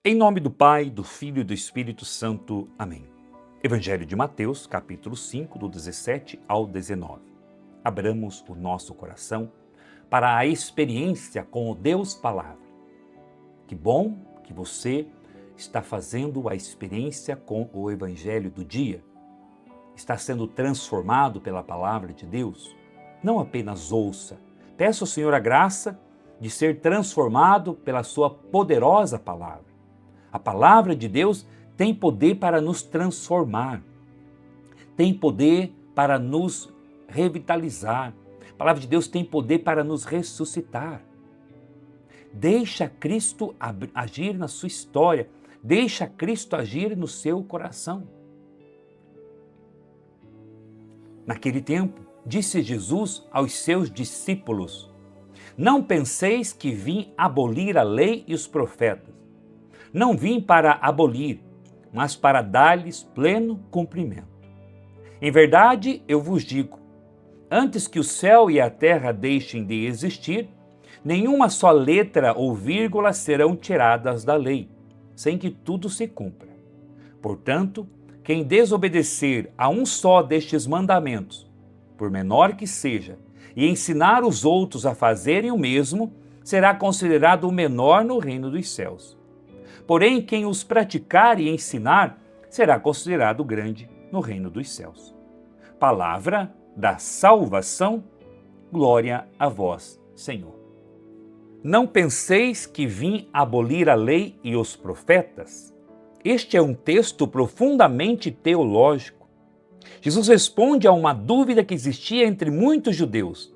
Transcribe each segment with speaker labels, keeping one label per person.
Speaker 1: Em nome do Pai, do Filho e do Espírito Santo. Amém. Evangelho de Mateus, capítulo 5, do 17 ao 19. Abramos o nosso coração para a experiência com o Deus Palavra. Que bom que você está fazendo a experiência com o Evangelho do dia. Está sendo transformado pela Palavra de Deus. Não apenas ouça. Peça ao Senhor a graça de ser transformado pela sua poderosa Palavra. A Palavra de Deus tem poder para nos transformar, tem poder para nos revitalizar. A Palavra de Deus tem poder para nos ressuscitar. Deixa Cristo agir na sua história, deixa Cristo agir no seu coração. Naquele tempo, disse Jesus aos seus discípulos: não penseis que vim abolir a lei e os profetas. Não vim para abolir, mas para dar-lhes pleno cumprimento. Em verdade, eu vos digo, antes que o céu e a terra deixem de existir, nenhuma só letra ou vírgula serão tiradas da lei, sem que tudo se cumpra. Portanto, quem desobedecer a um só destes mandamentos, por menor que seja, e ensinar os outros a fazerem o mesmo, será considerado o menor no reino dos céus. Porém, quem os praticar e ensinar, será considerado grande no reino dos céus. Palavra da salvação, glória a vós, Senhor. Não penseis que vim abolir a lei e os profetas? Este é um texto profundamente teológico. Jesus responde a uma dúvida que existia entre muitos judeus.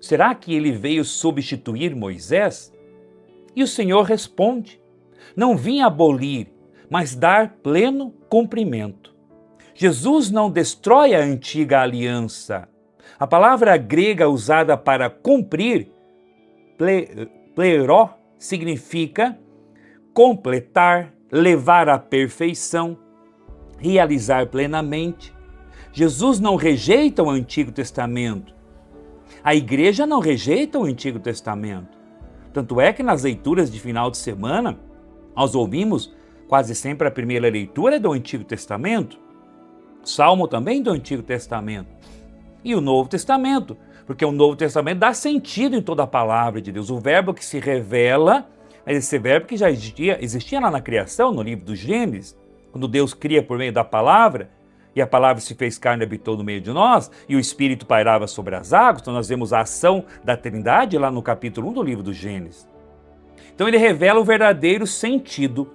Speaker 1: Será que ele veio substituir Moisés? E o Senhor responde: não vim abolir, mas dar pleno cumprimento. Jesus não destrói a antiga aliança. A palavra grega usada para cumprir, pleró, significa completar, levar à perfeição, realizar plenamente. Jesus não rejeita o Antigo Testamento. A igreja não rejeita o Antigo Testamento. Tanto é que nas leituras de final de semana, nós ouvimos quase sempre a primeira leitura do Antigo Testamento, Salmo também do Antigo Testamento, e o Novo Testamento, porque o Novo Testamento dá sentido em toda a palavra de Deus. O verbo que se revela, esse verbo que já existia lá na criação, no livro do Gênesis, quando Deus cria por meio da palavra, e a palavra se fez carne e habitou no meio de nós, e o Espírito pairava sobre as águas. Então nós vemos a ação da Trindade lá no capítulo 1 do livro do Gênesis. Então ele revela o verdadeiro sentido.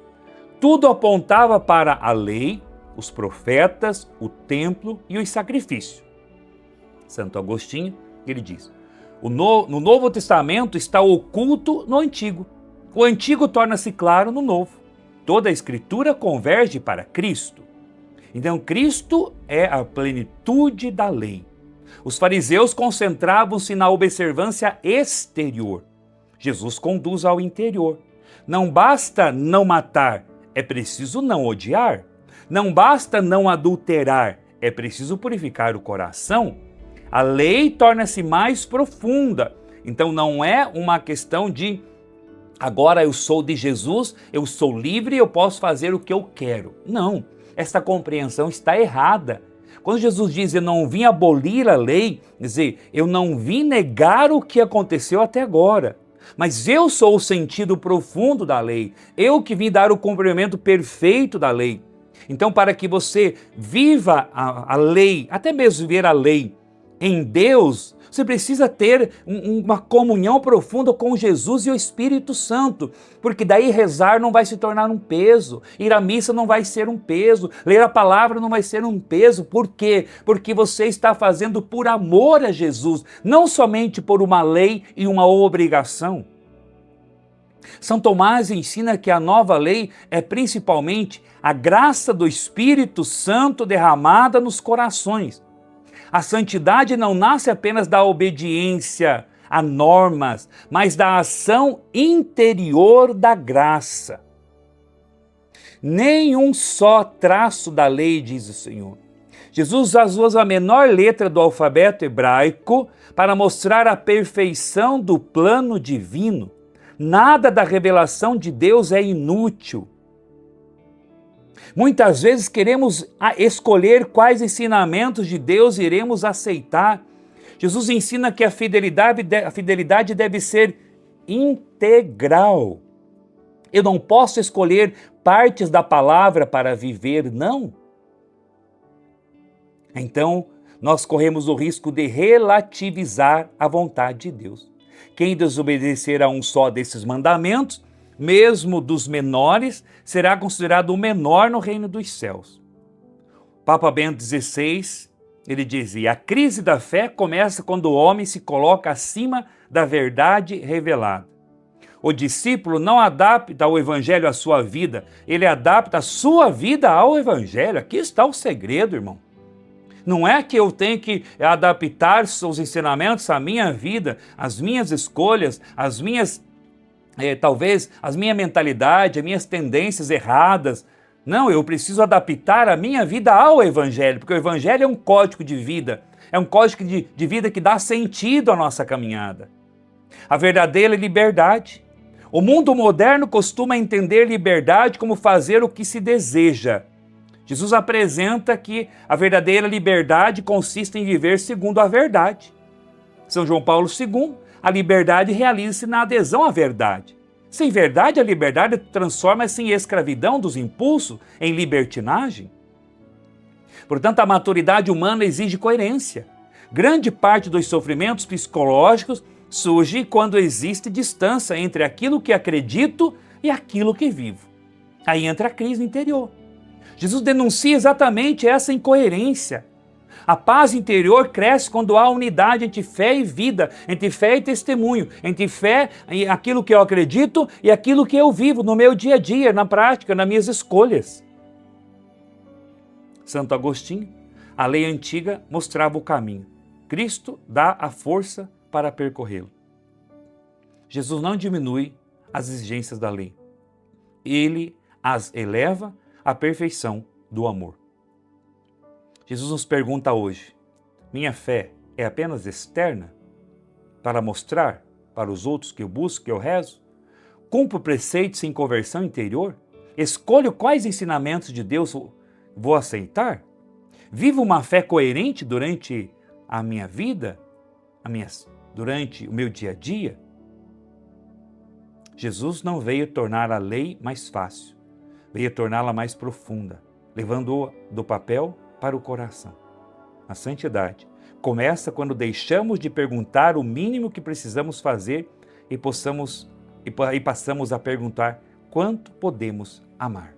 Speaker 1: Tudo apontava para a lei, os profetas, o templo e os sacrifícios. Santo Agostinho, ele diz, no Novo Testamento está oculto no Antigo. O Antigo torna-se claro no Novo. Toda a Escritura converge para Cristo. Então Cristo é a plenitude da lei. Os fariseus concentravam-se na observância exterior. Jesus conduz ao interior. Não basta não matar, é preciso não odiar. Não basta não adulterar, é preciso purificar o coração. A lei torna-se mais profunda. Então não é uma questão de agora eu sou de Jesus, eu sou livre, eu posso fazer o que eu quero. Não, essa compreensão está errada. Quando Jesus diz eu não vim abolir a lei, quer dizer, eu não vim negar o que aconteceu até agora. Mas eu sou o sentido profundo da lei, eu que vim dar o cumprimento perfeito da lei. Então, para que você viva a lei, até mesmo viver a lei em Deus, você precisa ter uma comunhão profunda com Jesus e o Espírito Santo, porque daí rezar não vai se tornar um peso, ir à missa não vai ser um peso, ler a palavra não vai ser um peso. Por quê? Porque você está fazendo por amor a Jesus, não somente por uma lei e uma obrigação. São Tomás ensina que a nova lei é principalmente a graça do Espírito Santo derramada nos corações. A santidade não nasce apenas da obediência a normas, mas da ação interior da graça. Nem um só traço da lei, diz o Senhor. Jesus usa a menor letra do alfabeto hebraico para mostrar a perfeição do plano divino. Nada da revelação de Deus é inútil. Muitas vezes queremos escolher quais ensinamentos de Deus iremos aceitar. Jesus ensina que a fidelidade deve ser integral. Eu não posso escolher partes da palavra para viver, não. Então, nós corremos o risco de relativizar a vontade de Deus. Quem desobedecer a um só desses mandamentos, mesmo dos menores, será considerado o menor no reino dos céus. Papa Bento XVI, ele dizia: a crise da fé começa quando o homem se coloca acima da verdade revelada. O discípulo não adapta o evangelho à sua vida, ele adapta a sua vida ao evangelho. Aqui está o segredo, irmão. Não é que eu tenho que adaptar os ensinamentos à minha vida, às minhas escolhas, às minhas, talvez, às minha mentalidade, às minhas tendências erradas. Não, eu preciso adaptar a minha vida ao Evangelho, porque o Evangelho é um código de vida, é um código de vida que dá sentido à nossa caminhada. A verdadeira liberdade. O mundo moderno costuma entender liberdade como fazer o que se deseja. Jesus apresenta que a verdadeira liberdade consiste em viver segundo a verdade. São João Paulo II, a liberdade realiza-se na adesão à verdade. Sem verdade, a liberdade transforma-se em escravidão dos impulsos, em libertinagem. Portanto, a maturidade humana exige coerência. Grande parte dos sofrimentos psicológicos surge quando existe distância entre aquilo que acredito e aquilo que vivo. Aí entra a crise interior. Jesus denuncia exatamente essa incoerência. A paz interior cresce quando há unidade entre fé e vida, entre fé e testemunho, entre fé e aquilo que eu acredito e aquilo que eu vivo no meu dia a dia, na prática, nas minhas escolhas. Santo Agostinho, a lei antiga mostrava o caminho. Cristo dá a força para percorrê-lo. Jesus não diminui as exigências da lei. Ele as eleva à perfeição do amor. Jesus nos pergunta hoje: minha fé é apenas externa para mostrar para os outros que eu busco, que eu rezo? Cumpro preceitos em conversão interior? Escolho quais ensinamentos de Deus vou aceitar? Vivo uma fé coerente durante a minha vida, durante o meu dia a dia? Jesus não veio tornar a lei mais fácil, veio torná-la mais profunda, levando-a do papel para o coração. A santidade começa quando deixamos de perguntar o mínimo que precisamos fazer e passamos a perguntar quanto podemos amar.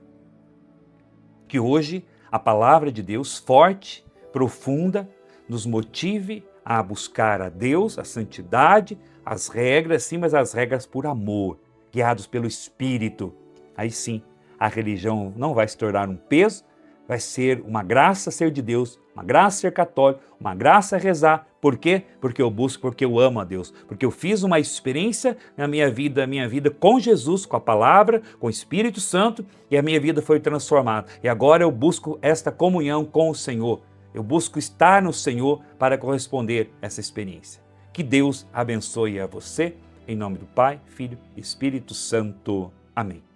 Speaker 1: Que hoje a palavra de Deus, forte, profunda, nos motive a buscar a Deus, a santidade, as regras, sim, mas as regras por amor, guiados pelo Espírito. Aí sim, a religião não vai se tornar um peso, vai ser uma graça ser de Deus, uma graça ser católico, uma graça rezar. Por quê? Porque eu busco, porque eu amo a Deus, porque eu fiz uma experiência na minha vida com Jesus, com a palavra, com o Espírito Santo, e a minha vida foi transformada. E agora eu busco esta comunhão com o Senhor. Eu busco estar no Senhor para corresponder a essa experiência. Que Deus abençoe a você, em nome do Pai, Filho e Espírito Santo. Amém.